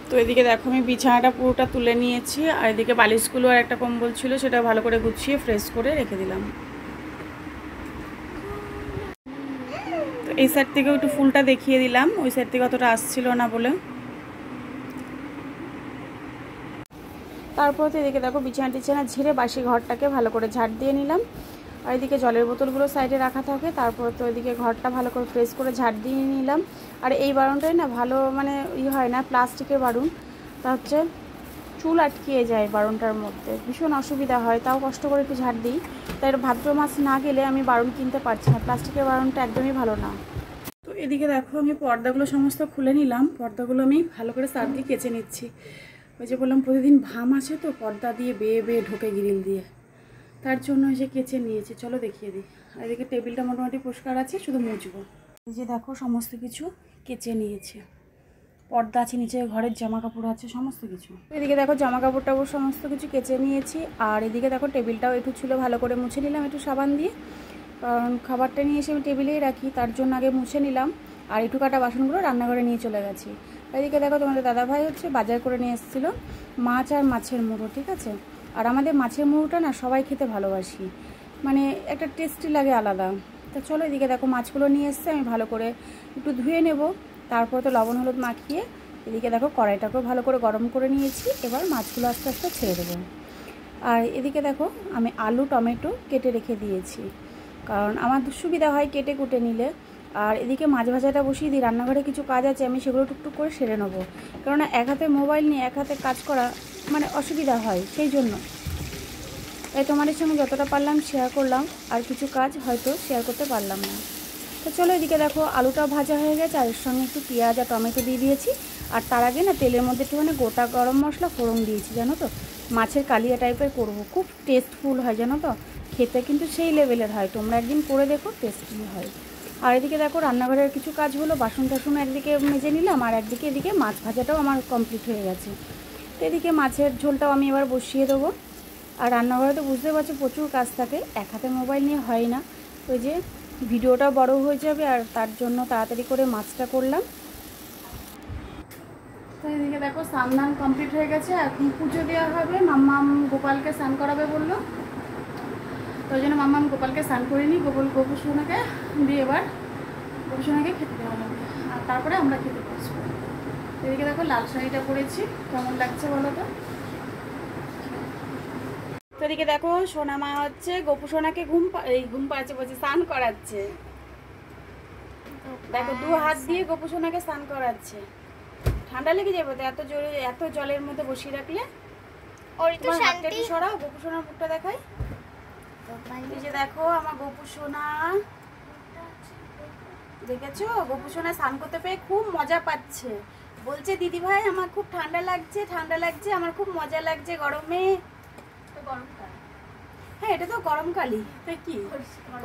তো এদিকে দেখো আমি বিছানাটা পুরোটা তুলে নিয়েছি, আর এদিকে বালিশগুলো আর একটা কম্বল ছিল সেটা ভালো করে গুছিয়ে ফ্রেশ করে রেখে দিলাম। তো এই সাইড থেকেও একটু ফুলটা দেখিয়ে দিলাম, ওই সাইড থেকে অতটা আসছিল না বলে। তারপর তো এদিকে দেখো বিছানা টিছানা ঝেড়ে বাসি ঘরটাকে ভালো করে ঝাড় দিয়ে নিলাম। আর এদিকে জলের বোতলগুলো সাইডে রাখা থাকে। তারপর তো এদিকে ঘরটা ভালো করে ফ্রেশ করে ঝাড় দিয়ে নিলাম। আর এই বারুনটাই না ভালো মানে হয় না, প্লাস্টিকের বারুন, তা হচ্ছে চুল আটকিয়ে যায় বারুনটার মধ্যে, ভীষণ অসুবিধা হয়। তাও কষ্ট করে একটু ঝাড় দিই। তাই ভাদ্র মাস না গেলে আমি বারুন কিনতে পারছি না, প্লাস্টিকের বারুনটা একদমই ভালো না। তো এদিকে দেখো আমি পর্দাগুলো সমস্ত খুলে নিলাম। পর্দাগুলো আমি ভালো করে সার্ফ দিয়ে কেচে নিচ্ছি। ওই যে বললাম প্রতিদিন ঘাম আছে তো, পর্দা দিয়ে বেয়ে বেয়ে ঢোকে গ্রিল দিয়ে, তার জন্য এসে কেচে নিয়েছি। চলো দেখিয়ে দিই। আর এদিকে টেবিলটা মোটামুটি পরিষ্কার আছে, শুধু মুছবো। এই যে দেখো সমস্ত কিছু কেচে নিয়েছে। পর্দা আছে, নিচে ঘরের জামা কাপড় আছে, সমস্ত কিছু। এদিকে দেখো জামা কাপড় টাপড় সমস্ত কিছু কেচে নিয়েছি। আর এদিকে দেখো টেবিলটাও একটু ছিল, ভালো করে মুছে নিলাম একটু সাবান দিয়ে, কারণ খাবারটা নিয়ে এসে আমি টেবিলেই রাখি, তার জন্য আগে মুছে নিলাম। আর একটু কাটা বাসনগুলো রান্নাঘরে নিয়ে চলে গেছি। এদিকে দেখো তোমাদের দাদাভাই হচ্ছে বাজার করে নিয়ে এসেছিলো মাছ আর মাছের মুড়ো, ঠিক আছে। আর আমাদের মাছের মুড়োটা না সবাই খেতে ভালোবাসি, মানে একটা টেস্টি লাগে আলাদা। তা চলো এদিকে দেখো মাছগুলো নিয়ে এসছে, আমি ভালো করে একটু ধুয়ে নেব। তারপর তো লবণ হলুদ মাখিয়ে এদিকে দেখো কড়াইটাকেও ভালো করে গরম করে নিয়েছি। এবার মাছগুলো আস্তে আস্তে ছেড়ে দেবো। আর এদিকে দেখো আমি আলু টমেটো কেটে রেখে দিয়েছি, কারণ আমার সুবিধা হয় কেটে কুটে নিলে। আর এদিকে মাছ ভাজাটা বসিয়ে দিই, রান্নাঘরে কিছু কাজ আছে আমি সেগুলো টুকটুক করে সেরে নেবো, কেননা এক হাতে মোবাইল নিয়ে এক হাতে কাজ করা মানে অসুবিধা হয়, সেই জন্য। তাই তোমাদের সঙ্গে যতটা পারলাম শেয়ার করলাম, আর কিছু কাজ হয়তো শেয়ার করতে পারলাম না। তো চলো এদিকে দেখো আলুটা ভাজা হয়ে গেছে, আর এর সঙ্গে একটু পেঁয়াজ আর টমেটো দিয়ে দিয়েছি। আর তার আগে না তেলের মধ্যে একটুখানি গোটা গরম মশলা ফোড়ন দিয়েছি, জানো তো। মাছের কালিয়া টাইপের করবো, খুব টেস্টফুল হয় জানো তো, খেতে কিন্তু সেই লেভেলের হয়। তোমরা একদিন করে দেখো, টেস্টি হয়। আর এদিকে দেখো রান্নাঘরের কিছু কাজ হলো, বাসন টাসন একদিকে মেজে নিলাম, আর একদিকে এদিকে মাছ ভাজাটাও আমার কমপ্লিট হয়ে গেছে। তো এদিকে মাছের ঝোলটাও আমি এবার বসিয়ে দেবো। আর রান্নাঘরে তো বুঝতে পারছো প্রচুর কাজ থাকে, এক হাতে মোবাইল নিয়ে হয় না। ওই যে ভিডিওটা বড় হয়ে যাবে, আর তার জন্য তাড়াতাড়ি করে মাছটা করলাম। তো এদিকে দেখো স্নান দান কমপ্লিট হয়ে গেছে, এখন পুজো দেওয়া হবে। মাম্মাম গোপালকে স্নান করাবে বললো, তো ওই জন্য মাম্মাম গোপালকে স্নান করে নিই। গোপু সোনাকে দিয়ে এবার গোপু সোনাকে খেতে দেওয়া হবে, আর তারপরে আমরা খেতে বসবো। এদিকে দেখো লাল শাড়িটা পরেছি, কেমন লাগছে বলো তো। তো এদিকে দেখো সোনা মা হচ্ছে গোপু সোনাকে ঘুম পাড়াচ্ছে, বলছে স্নান করাচ্ছে। দেখো 2 হাত দিয়ে গোপু সোনাকে স্নান করাচ্ছে। ঠান্ডা লেগে যাবে তো এত জোরে, এত জলের মধ্যে বসিয়ে রাখলে। হাতটা একটু সরাও, গোপু সোনার মুখটা দেখাই। এই যে দেখো আমার গোপু সোনা, দেখেছো গোপু সোনা স্নান করতে পেয়ে খুব মজা পাচ্ছে। বলছে দিদি ভাই আমার খুব ঠান্ডা লাগছে, ঠান্ডা লাগছে, আমার খুব মজা লাগছে গরমে। হ্যাঁ এটা তো গরমকালই, তো কি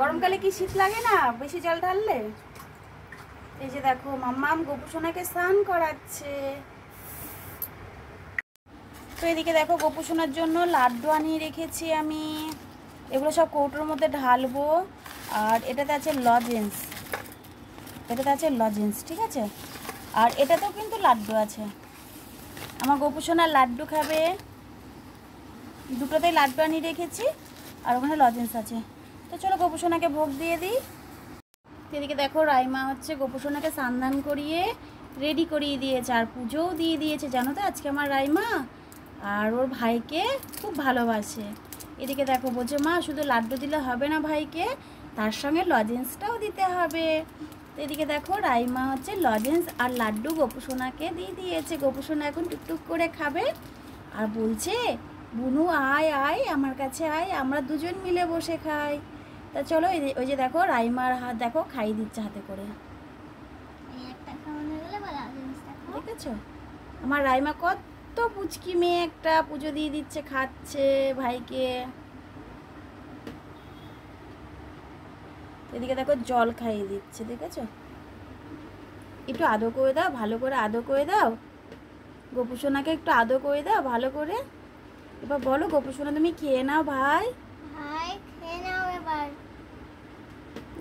গরমকালে কি শীত লাগে না বেশি জল ঢাললে। এই যে দেখো মাম্মাম গোপু সোনাকে স্নান করাচ্ছে। তো এদিকে দেখো গোপু সোনার জন্য লাড্ডু আনিয়ে রেখেছি আমি, এগুলো সব কৌটোর মধ্যে ঢালবো। আর এটাতে আছে লজেন্স, ঠিক আছে। আর এটাতেও কিন্তু লাড্ডু আছে, আমার গোপু সোনা লাড্ডু খাবে। দুটোতেই লাড্ডু আনিয়ে রেখেছি, আর ওখানে লজেন্স আছে। তো চলো গোপু সোনাকে ভোগ দিয়ে দিই। এদিকে দেখো রাইমা হচ্ছে গোপু সোনাকে স্নান করিয়ে রেডি করিয়ে দিয়েছে, আর পুজোও দিয়ে দিয়েছে জানো তো আজকে আমার রাইমা। আর ওর ভাইকে খুব ভালোবাসে। এদিকে দেখো বলছে মা শুধু লাড্ডু দিলে হবে না ভাইকে, তার সঙ্গে লজেন্সটাও দিতে হবে। তো এদিকে দেখো রাইমা হচ্ছে লজেন্স আর লাড্ডু গোপু সোনাকে দিয়ে দিয়েছে। গোপু সোনা এখন টুকটুক করে খাবে, আর বলছে বুনু আয় আয় আমার কাছে আয়, আমরা দুজন মিলে বসে খাই। তা চলো ওই যে দেখো রাইমার হাত দেখো খাইয়ে দিচ্ছে হাতে করে, দেখেছো আমার রাইমা কত পুচকি মেয়ে একটা, পুজো দিয়ে দিচ্ছে, খাচ্ছে ভাইকে। এদিকে দেখো জল খাইয়ে দিচ্ছে, দেখেছো। একটু আদর করে দাও, ভালো করে আদর করে দাও গোপু সোনাকে, একটু আদর করে দাও ভালো করে। এবার বলো গোপু সোনা তুমি খেয়ে নাও ভাই, খেয়ে নাও এবার।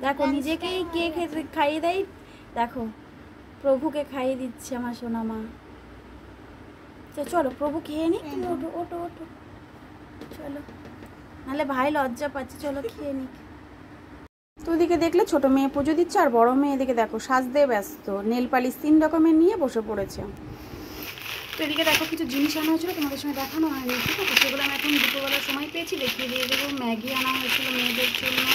দেখো নিজেকেই কে খাইয়ে দেয়, দেখো প্রভুকে খাইয়ে দিচ্ছে আমার সোনা মা। চলো প্রভু খেয়ে নি, তুমি ওঠো ওঠো ওঠো, চলো, নাহলে ভাই লজ্জা পাচ্ছে, চলো খেয়ে নি। তো ওদিকে দেখলে ছোট মেয়ে পুজো দিচ্ছে, আর বড় মেয়ে এদিকে দেখো সাজতে ব্যস্ত, নেল পালিশ 3 রকমের নিয়ে বসে পড়েছে। তো এদিকে দেখো কিছু জিনিস আনা হয়েছিল, তোমাদের সঙ্গে দেখানো হয়নি, ঠিক আছে, সেগুলো আমি এখন দুপুরবেলার সময় পেয়েছি, দেখিয়ে দিয়ে দেবো। ম্যাগি আনা হয়েছিল মেয়েদের জন্য,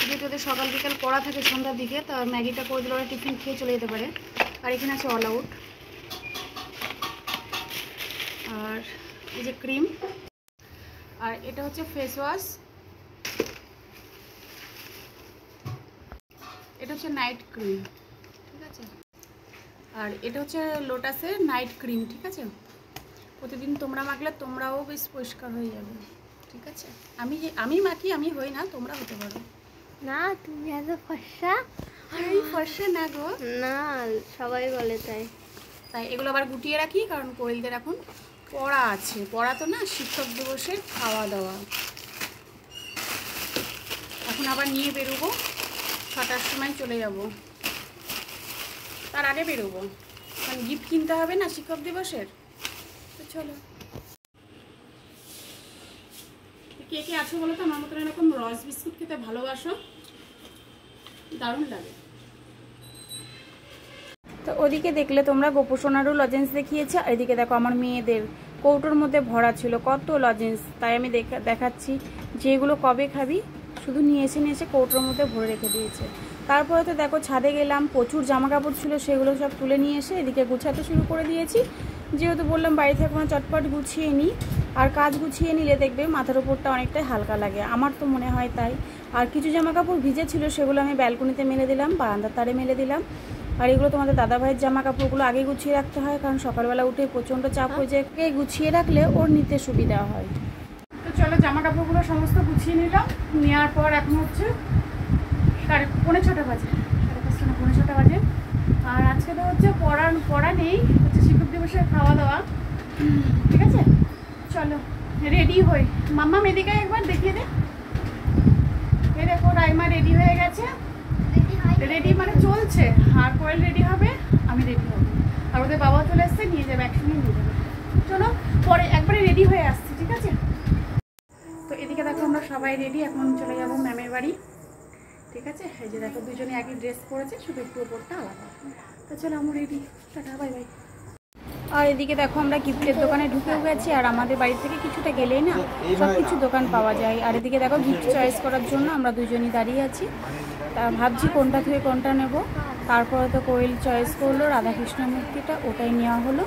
যেহেতু ওদের সকাল বিকাল পড়া থাকে সন্ধ্যার দিকে, তা ম্যাগিটা করে দিলে ওরা টিফিন খেয়ে চলে যেতে পারে। আর এখানে আছে অল আউট, আর এই যে ক্রিম, আর এটা হচ্ছে ফেস ওয়াশ, এটা হচ্ছে নাইট ক্রিম, ঠিক আছে, আর এটা হচ্ছে লোটাসের নাইট ক্রিম, ঠিক আছে, প্রতিদিন তোমরা মাখলে তোমরাও বেশ পরিষ্কার হয়ে যাবে, ঠিক আছে। আমি মাখি, আমি হই না, তোমরা হতে পারো না, তুমি এত ফর্সা। এই ফর্সা না গো, না, সবাই বলে তাই। তাই এগুলো আবার গুটিয়ে রাখি, কারণ কোয়েলদের এখন পড়া আছে, পড়া তো না, শিক্ষক দিবসের খাওয়া দাওয়া, এখন আবার নিয়ে বেরোবো, 6টার সময় চলে যাব, তার আগে বেরোবো, কারণ গিফট কিনতে হবে না শিক্ষক দিবসের। তো চলো, কে কে আছো বলো তো আমার মতন এরকম রস বিস্কুট খেতে ভালোবাসো, দারুণ লাগে। তো ওদিকে দেখলে তোমরা গোপোষণারও লজেন্স দেখিয়েছে, আর এদিকে দেখো আমার মেয়েদের কৌটোর মধ্যে ভরা ছিল কত লজেন্স, তাই আমি দেখাচ্ছি যেগুলো কবে খাবি, শুধু নিয়ে এসে কৌটোর মধ্যে ভরে রেখে দিয়েছে। তারপরে তো দেখো ছাদে গেলাম, প্রচুর জামা কাপড় ছিল, সেগুলো সব তুলে নিয়ে এসে এদিকে গুছাতে শুরু করে দিয়েছি, যেহেতু বললাম বাড়ি থেকে কোনো চটপট গুছিয়ে নিই, আর কাজ গুছিয়ে নিলে দেখবে মাথার উপরটা অনেকটাই হালকা লাগে, আমার তো মনে হয় তাই। আর কিছু জামা কাপড় ভিজে ছিল, সেগুলো আমি ব্যালকনিতে মেলে দিলাম, বারান্দার তারে মেলে দিলাম। আর এগুলো তোমাদের দাদাভাইয়ের জামা কাপড়গুলো আগে গুছিয়ে রাখতে হয়, কারণ সকালবেলা উঠে প্রচণ্ড চাপ হয়ে যায়, গুছিয়ে রাখলে ওর নিতে সুবিধা হয়। তো চলো জামা কাপড়গুলো সমস্ত গুছিয়ে নিলাম, নেওয়ার পর এখন হচ্ছে 5:45 বাজে, 5:30 না 5:45 বাজে। আর আজকে তো হচ্ছে পড়া নেই, হচ্ছে শিক্ষক দিবসের খাওয়া দাওয়া, ঠিক আছে, চলো রেডি হই। মাম্মা মেদিকে একবার দেখিয়ে দে, এই দেখো রাইমা রেডি হয়ে গেছে, রেডি মানে চলছে, আর কোয়েল রেডি হবে, আমি রেডি হব, আর ওদের বাবা চলে এসছে, নিয়ে যাবে, একসঙ্গে নিয়ে যাবে। চলো পরে একবারে রেডি হয়ে আসছি, ঠিক আছে। তো এদিকে দেখো আমরা সবাই রেডি, এখন চলে যাবো ম্যামের বাড়ি, ঠিক আছে। এই যে দেখো দুজনে একই ড্রেস পরেছে, শুধু একটু ওপরটা আলাদা। তো চলো আমরা রেডি, টাটা বাই বাই। আর এদিকে দেখো আমরা গিফটের দোকানে ঢুকেও গেছি, আর আমাদের বাড়ি থেকে কিছুটা গেলেই না সব কিছু দোকান পাওয়া যায়। আর এদিকে দেখো গিফট চয়েস করার জন্য আমরা দুজনই দাঁড়িয়ে আছি, তা ভাবছি কোনটা থেকে কোনটা নেব। তারপরে তো কোয়েল চয়েস করলো রাধাকৃষ্ণ মূর্তিটা, ওটাই নেওয়া হলো।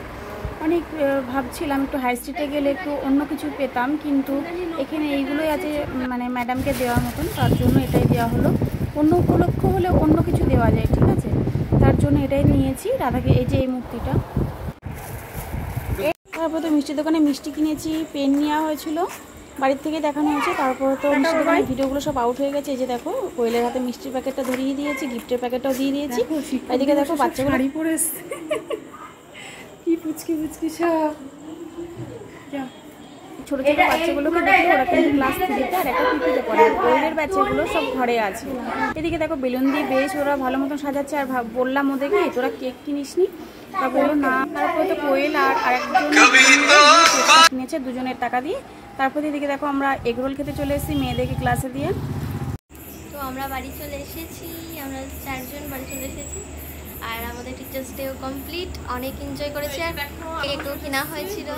অনেক ভাবছিলাম একটু হাই স্ট্রিটে গেলে একটু অন্য কিছু পেতাম, কিন্তু এখানে এইগুলোই আছে মানে ম্যাডামকে দেওয়ার মতন, তার জন্য এটাই দেওয়া হলো। অন্য উপলক্ষ হলে অন্য কিছু দেওয়া যায়, ঠিক আছে, তার জন্য এটাই নিয়েছি রাধাকে, এই যে এই মূর্তিটা। তারপর তো মিষ্টির দোকানে মিষ্টি কিনেছি, পেন নেওয়া হয়েছিল, বাড়ির থেকে দেখানো হয়েছে। তারপর তো মিষ্টির দোকানের ভিডিওগুলো সব আউট হয়ে গেছে। এই যে দেখো কোয়েলের হাতে মিষ্টির প্যাকেটটা ধরিয়ে দিয়েছি, গিফটের প্যাকেটটাও দিয়ে দিয়েছি। এদিকে দেখো বাচ্চাগুলো শাড়ি পরে এসছে, কি পুচকি পুচকি সব ছোটো ছোটো বাচ্চাগুলোকে দেখে ওরা কিন্তু ক্লাস 3-তে আর একটা 2-তে পড়ে, কোয়েলের বাচ্চাগুলো সব ঘরে আছে। এদিকে দেখো বেলুন দিয়ে বেশ ওরা ভালো মতন সাজাচ্ছে। আর বললাম ওদেরকে তোরা কেক কিনিস নি, তা বললো না। তারপরে তো কোয়েল আর আরেকজন কিনেছে দুজনের টাকা দিয়ে। তারপরে এদিকে দেখো আমরা এগরোল খেতে চলে এসেছি মেয়েদেরকে ক্লাসে দিয়ে। তো আমরা বাড়ি চলে এসেছি, আমরা 4 জন বাড়ি চলে এসেছি, আর আমাদের টিচার্স ডেও কমপ্লিট, অনেক এনজয় করেছি, আর কেকও কেনা হয়েছিল।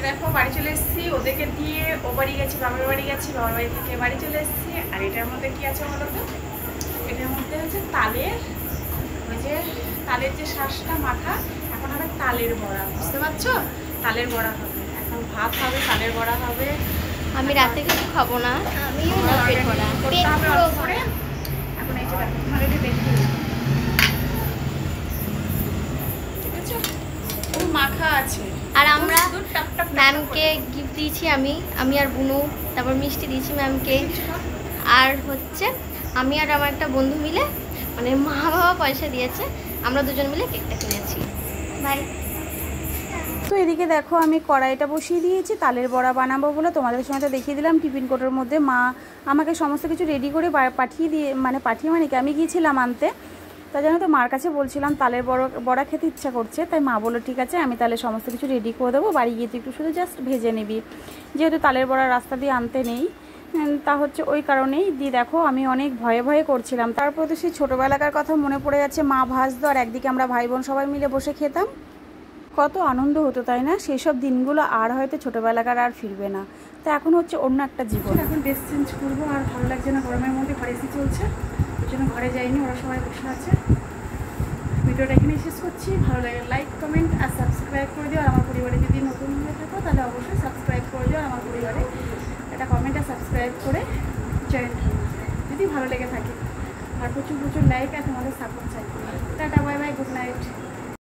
দেখো বাড়ি চলে এসেছি, ওদেরকে দিয়ে ও বাড়ি গেছি, বাবার বাড়ি গেছি, বাবার বাড়ি থেকে বাড়ি চলে এসেছি। আর এটার মধ্যে কি আছে বলো তো, এটার মধ্যে হচ্ছে তালের, ওই যে তালের যে শ্বাসটা মাখা, এখন হবে তালের বড়া, বুঝতে পারছো, তালের বড়া হবে, এখন ভাত হবে, তালের বড়া হবে। আমি রাতে কিছু খাবো না, আমি পেট ভরা পেট পুরো ভরে। এখন এই যে দেখো তোমাদের দেখি, ঠিক আছে, খুব মাখা আছে। আর আমরা ম্যামকে গিফট দিয়েছি, আমি আর বুনু, তারপর মিষ্টি দিয়েছি ম্যামকে। আর হচ্ছে আমি আর আমার একটা বন্ধু মিলে, মানে মা বাবা পয়সা দিয়েছে, আমরা দুজন মিলে কেকটা কিনেছি। বাই। তো এদিকে দেখো আমি কড়াইটা বসিয়ে দিয়েছি, তালের বড়া বানাবো বলে তোমাদের সঙ্গে তো দেখিয়ে দিলাম। টিফিন কোটোর মধ্যে মা আমাকে সমস্ত কিছু রেডি করে পাঠিয়ে মানে কি আমি গিয়েছিলাম আনতে, তাই জন্য তো মার কাছে বলছিলাম তালের বড়া খেতে ইচ্ছা করছে, তাই মা বললো ঠিক আছে আমি তাহলে সমস্ত কিছু রেডি করে দেবো, বাড়ি গিয়ে তুই একটু শুধু জাস্ট ভেজে নিবি, যেহেতু তালের বড়া রাস্তা দিয়ে আনতে নেই, তা হচ্ছে ওই কারণেই দিয়ে দেখো আমি অনেক ভয়ে ভয়ে করছিলাম। তারপর তো সেই ছোটোবেলাকার কথা মনে পড়ে যাচ্ছে, মা ভাজতো আর একদিকে আমরা ভাই বোন সবাই মিলে বসে খেতাম, কত আনন্দ হতো তাই না? সেই সব দিনগুলো আর হয়তো ছোটোবেলাকার আর ফিরবে না। তো এখন হচ্ছে অন্য একটা জীবন। এখন ড্রেস চেঞ্জ করবো, আর ভালো লাগছে না, গরমের মধ্যে ঘরে এসে চলছে, ওই জন্য ঘরে যাইনি, ওরা সবাই বসে আছে। ভিডিওটা এখানেই শেষ করছি। ভালো লাগে লাইক কমেন্ট আর সাবস্ক্রাইব করে দিও, আর আমার পরিবারে যদি নতুন হয়ে থাকো তাহলে অবশ্যই সাবস্ক্রাইব করে দিও, আমার পরিবারে একটা কমেন্ট আর সাবস্ক্রাইব করে জয়েন যদি ভালো লেগে থাকে, আর প্রচুর প্রচুর লাইক আর তোমাদের সাপোর্ট চাই। Tata, bye bye, good night.